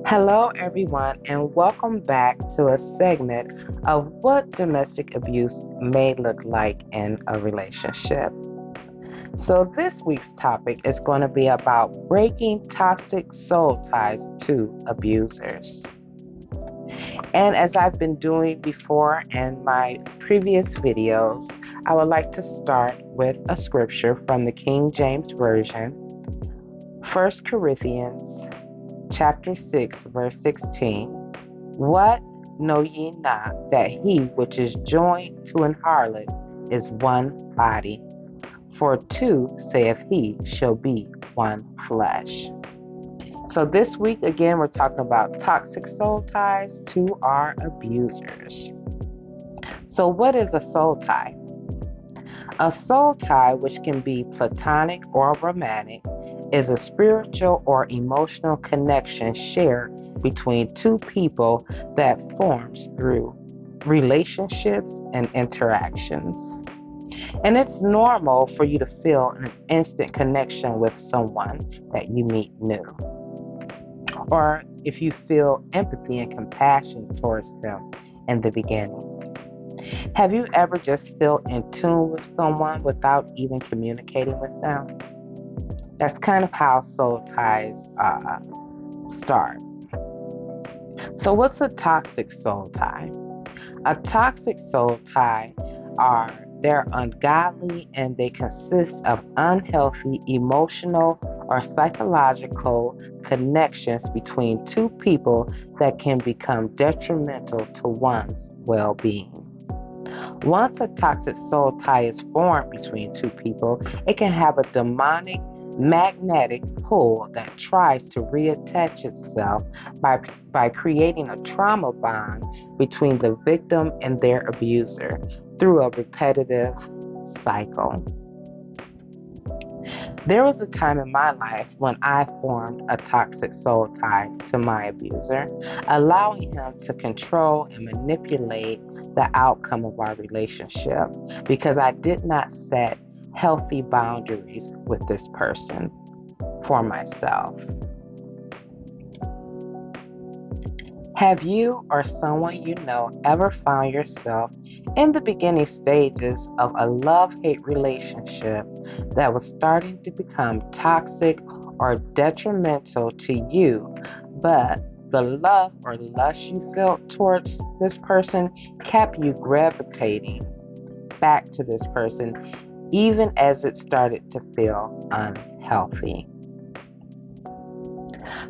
Hello, everyone, and welcome back to a segment of what domestic abuse may look like in a relationship. So, this week's topic is going to be about breaking toxic soul ties to abusers. And as I've been doing before in my previous videos, I would like to start with a scripture from the King James Version, 1 Corinthians chapter 6, verse 16. What know ye not that he which is joined to an harlot is one body? For two, saith he, shall be one flesh. So this week, again, we're talking about toxic soul ties to our abusers. So what is a soul tie? A soul tie, which can be platonic or romantic, is a spiritual or emotional connection shared between two people that forms through relationships and interactions. And it's normal for you to feel an instant connection with someone that you meet new. Or if you feel empathy and compassion towards them in the beginning. Have you ever just felt in tune with someone without even communicating with them? That's kind of how soul ties start. So, what's a toxic soul tie? A toxic soul tie are they're ungodly and they consist of unhealthy emotional or psychological connections between two people that can become detrimental to one's well-being. Once a toxic soul tie is formed between two people, it can have a demonic magnetic pull that tries to reattach itself by creating a trauma bond between the victim and their abuser through a repetitive cycle. There was a time in my life when I formed a toxic soul tie to my abuser, allowing him to control and manipulate the outcome of our relationship because I did not set healthy boundaries with this person for myself. Have you or someone you know ever found yourself in the beginning stages of a love-hate relationship that was starting to become toxic or detrimental to you, but the love or lust you felt towards this person kept you gravitating back to this person even as it started to feel unhealthy?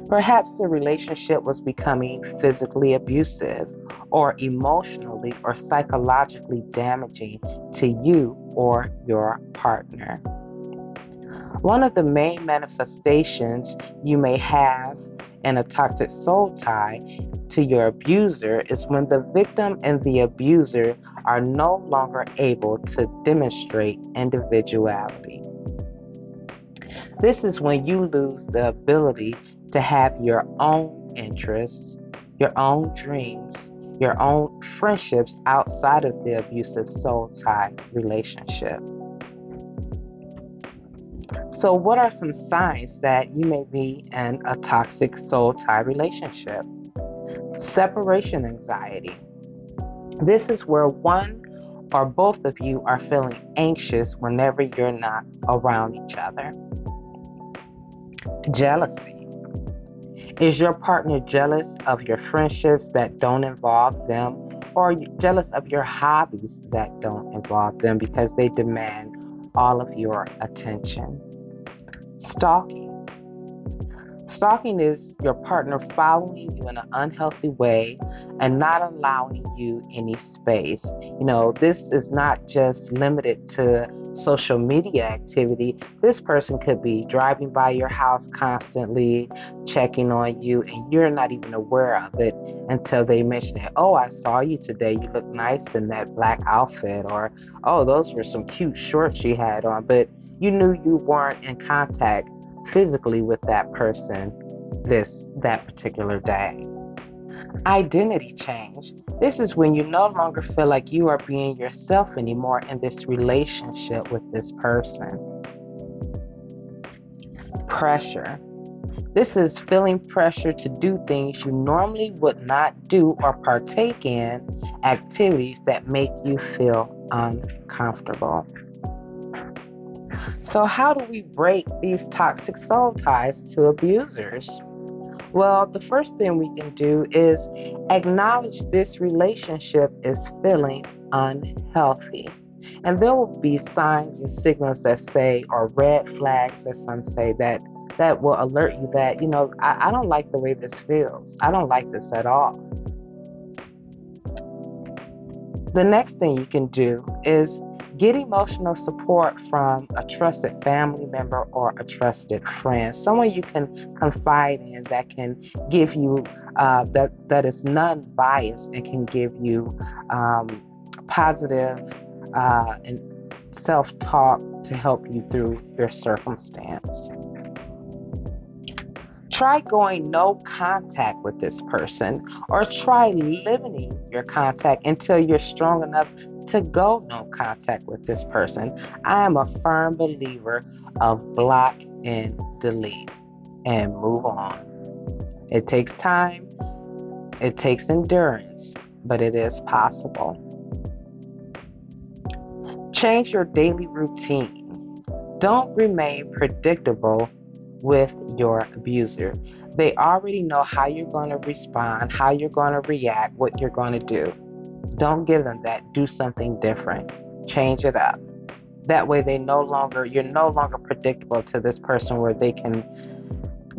Perhaps the relationship was becoming physically abusive or emotionally or psychologically damaging to you or your partner. One of the main manifestations you may have in a toxic soul tie to your abuser is when the victim and the abuser are no longer able to demonstrate individuality. This is when you lose the ability to have your own interests, your own dreams, your own friendships outside of the abusive soul tie relationship. So, what are some signs that you may be in a toxic soul tie relationship? Separation anxiety. This is where one or both of you are feeling anxious whenever you're not around each other. Jealousy. Is your partner jealous of your friendships that don't involve them, or are you jealous of your hobbies that don't involve them because they demand all of your attention? Stalking. Stalking is your partner following you in an unhealthy way and not allowing you any space. This is not just limited to social media activity. This person could be driving by your house constantly, checking on you, and you're not even aware of it until they mention it. Oh, I saw you today. You look nice in that black outfit. Or, oh, those were some cute shorts you had on. But you knew you weren't in contact physically with that person that particular day. Identity change. This is when you no longer feel like you are being yourself anymore in this relationship with this person. Pressure. This is feeling pressure to do things you normally would not do or partake in activities that make you feel uncomfortable. So, how do we break these toxic soul ties to abusers? Well, the first thing we can do is acknowledge this relationship is feeling unhealthy. And there will be signs and signals that say, or red flags, as some say, that will alert you that, I don't like the way this feels. I don't like this at all. The next thing you can do is get emotional support from a trusted family member or a trusted friend, someone you can confide in that can give you that is non-biased and can give you positive and self-talk to help you through your circumstance. Try going no contact with this person, or try limiting your contact until you're strong enough to go no contact with this person. I am a firm believer of block and delete and move on. It takes time, it takes endurance, but it is possible. Change your daily routine. Don't remain predictable with your abuser. They already know how you're going to respond, how you're going to react, what you're going to do. Don't give them that. Do something different. Change it up. That way you're no longer predictable to this person where they can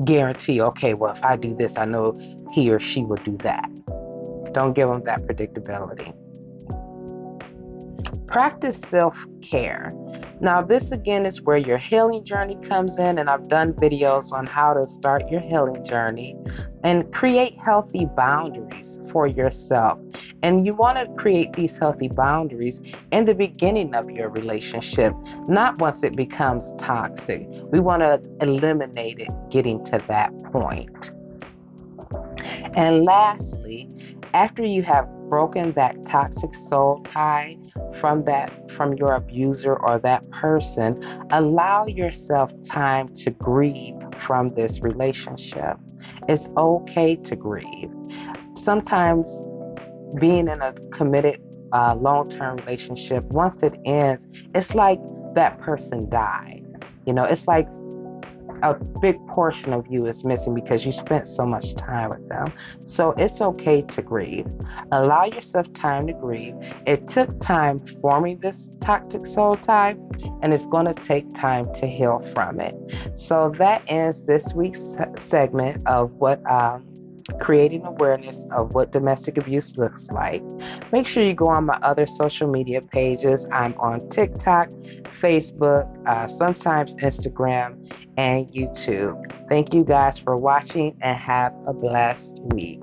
guarantee, okay, well, if I do this, I know he or she will do that. Don't give them that predictability. Practice self-care. Now, this again is where your healing journey comes in, and I've done videos on how to start your healing journey and create healthy boundaries for yourself. And you want to create these healthy boundaries in the beginning of your relationship, not once it becomes toxic. We want to eliminate it getting to that point. And lastly, after you have broken that toxic soul tie from your abuser or that person, allow yourself time to grieve from this relationship. It's okay to grieve. Sometimes being in a committed long-term relationship, once it ends, it's like that person died. It's like a big portion of you is missing because you spent so much time with them. So it's okay to grieve. Allow yourself time to grieve. It took time forming this toxic soul tie, and it's going to take time to heal from it. So that ends this week's segment of what creating awareness of what domestic abuse looks like. Make sure you go on my other social media pages. I'm on TikTok, Facebook, sometimes Instagram, and YouTube. Thank you guys for watching and have a blessed week.